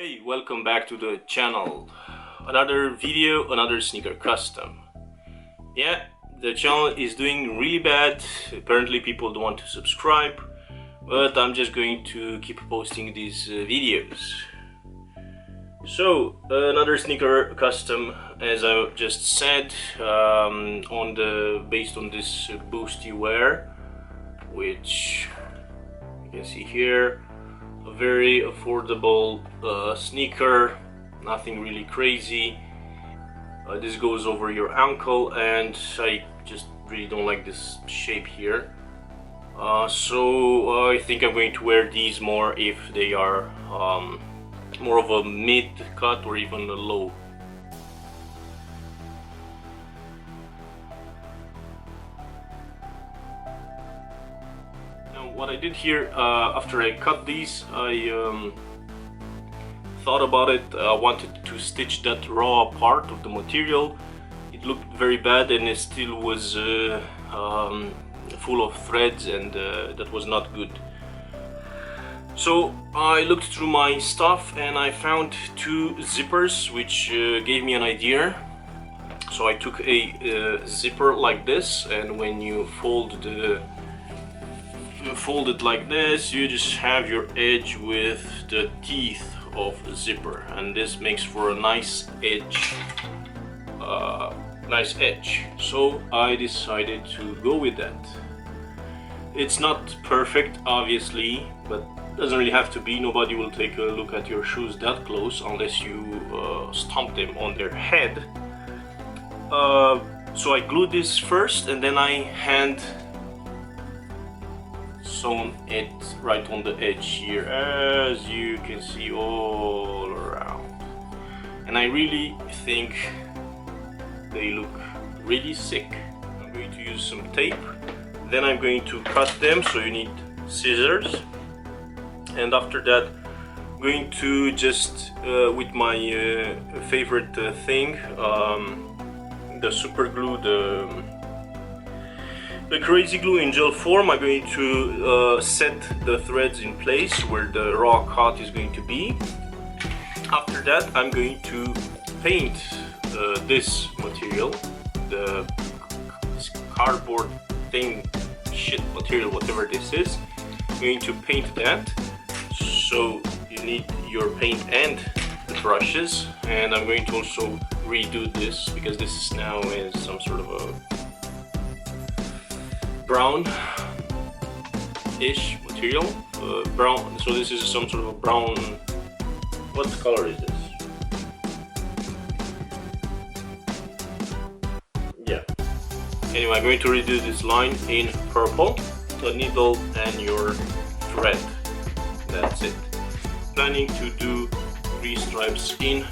Hey, welcome back to the channel. Another video, another sneaker custom. Yeah, the channel is doing really bad. Apparently people don't want to subscribe, but I'm just going to keep posting these videos. So, another sneaker custom, as I just said, based on this Boosty Wear, which you can see here. A very affordable sneaker, nothing really crazy. This goes over your ankle, and I just really don't like this shape here. So I think I'm going to wear these more if they are more of a mid cut or even a low. What I did here, after I cut these, I thought about it. I wanted to stitch that raw part of the material. It looked very bad and it still was full of threads, and that was not good. So I looked through my stuff and I found two zippers which gave me an idea. So I took a zipper like this, and when you fold it like this, you just have your edge with the teeth of the zipper, and this makes for a nice edge. So I decided to go with that. It's not perfect, obviously, but doesn't really have to be. Nobody will take a look at your shoes that close unless you stomp them on their head. So I glued this first, and then I hand sewn it right on the edge here, as you can see all around. And I really think they look really sick. I'm going to use some tape, then I'm going to cut them, so you need scissors. And after that, I'm going to just with my favorite thing, the super glue, the crazy glue in gel form, I'm going to set the threads in place where the raw cut is going to be. After that, I'm going to paint this material, this cardboard thing, shit material, whatever this is. I'm going to paint that. So you need your paint and the brushes, and I'm going to also redo this because this now is some sort of a brown-ish material, brown. So this is some sort of a brown. What color is this? Yeah. Anyway, I'm going to redo this line in purple, the needle and your thread. That's it. Planning to do 3 stripes in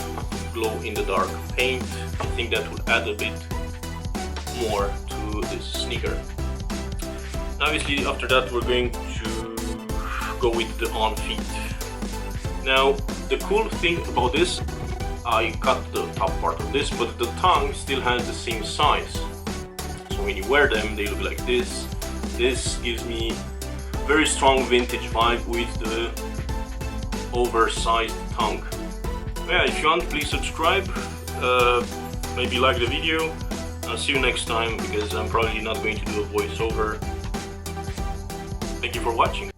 glow-in-the-dark paint. I think that would add a bit more to this sneaker. Obviously, after that, we're going to go with the on feet. Now, the cool thing about this, I cut the top part of this, but the tongue still has the same size. So when you wear them, they look like this. This gives me very strong vintage vibe with the oversized tongue. Yeah, if you want, please subscribe. Maybe like the video. I'll see you next time, because I'm probably not going to do a voiceover. Thank you for watching.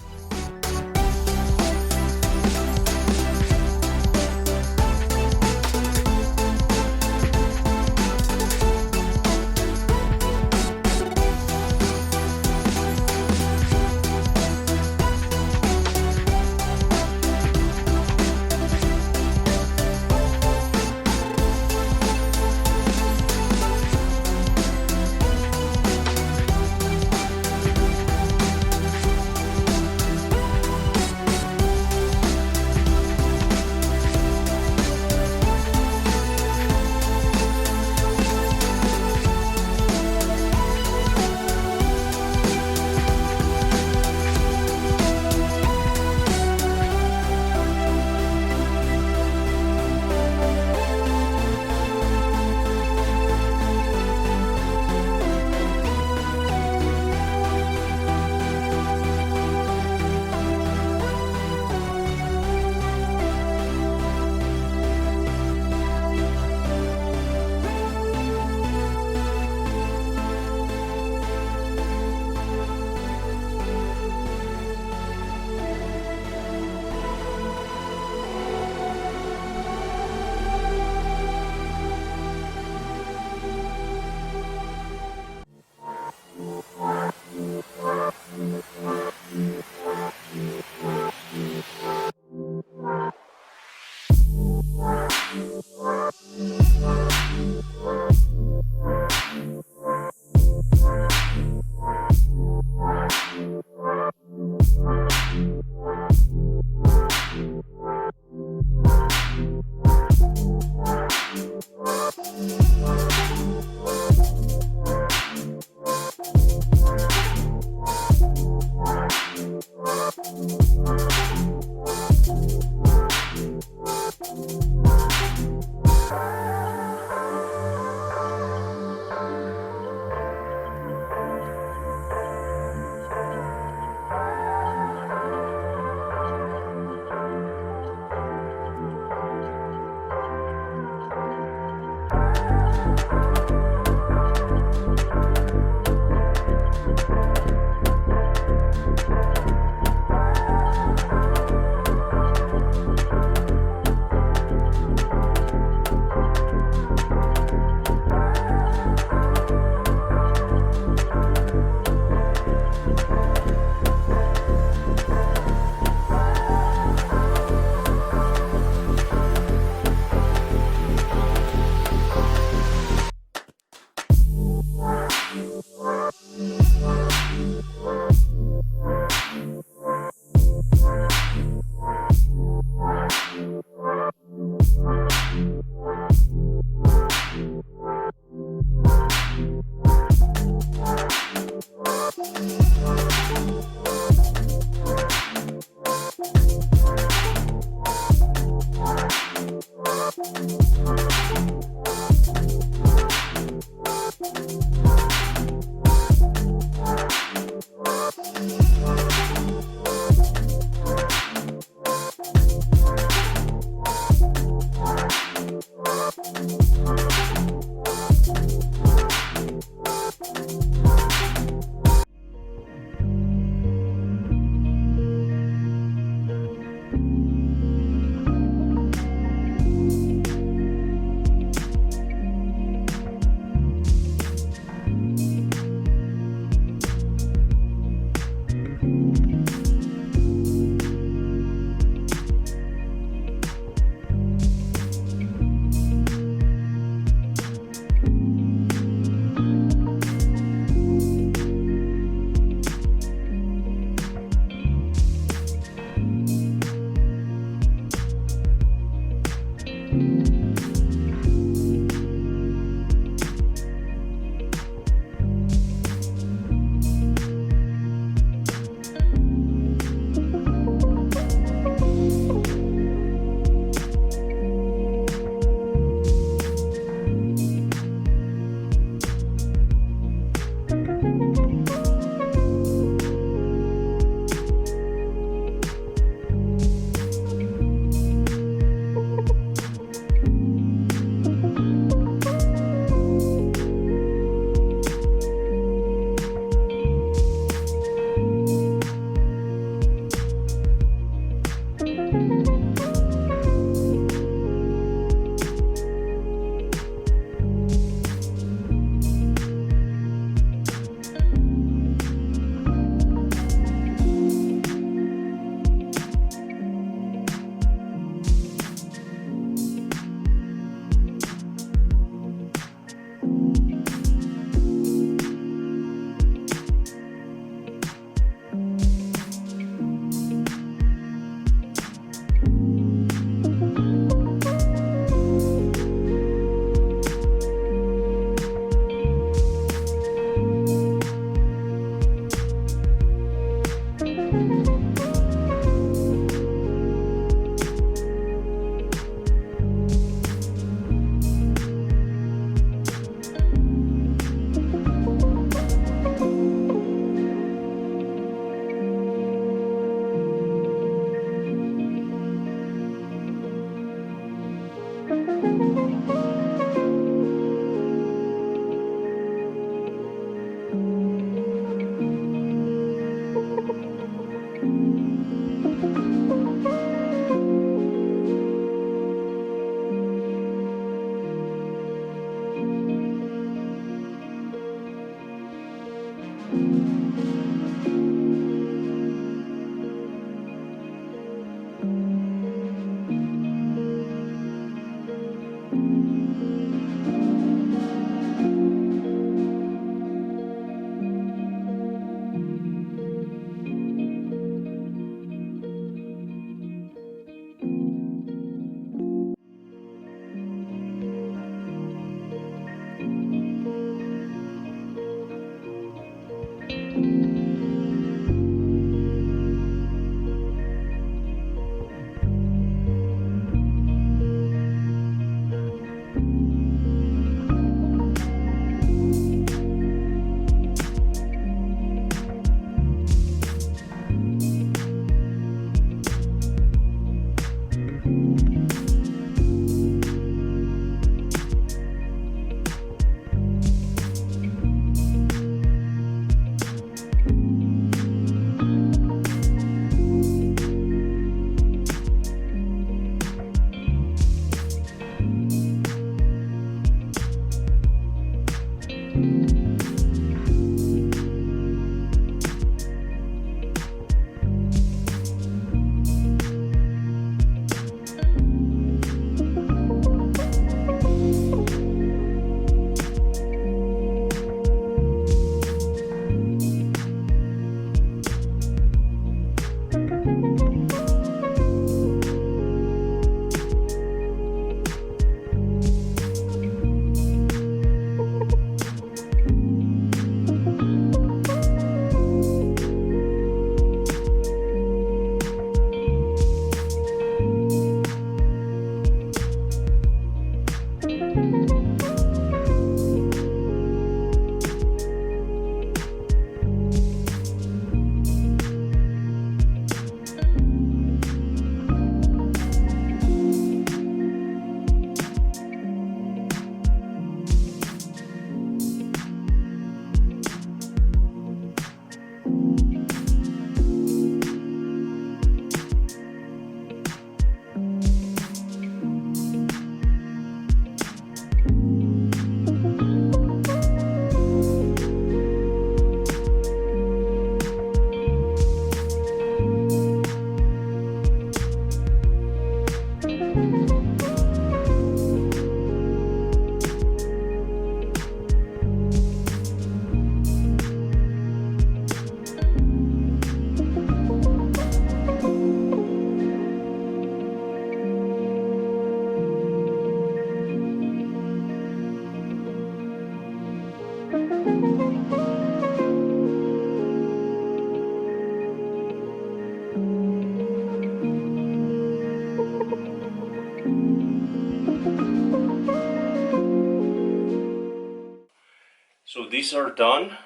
So these are done.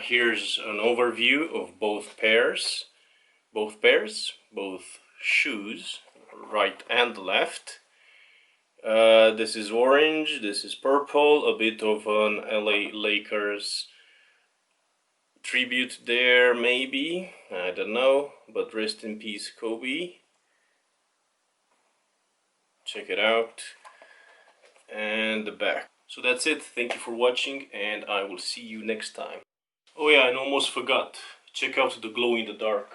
Here's an overview of both shoes, right and left. This is orange, this is purple, a bit of an LA Lakers tribute there maybe, I don't know, but rest in peace Kobe. check it out, and the back. So that's it. Thank you for watching, and I will see you next time. Oh yeah, and almost forgot, check out the glow in the dark.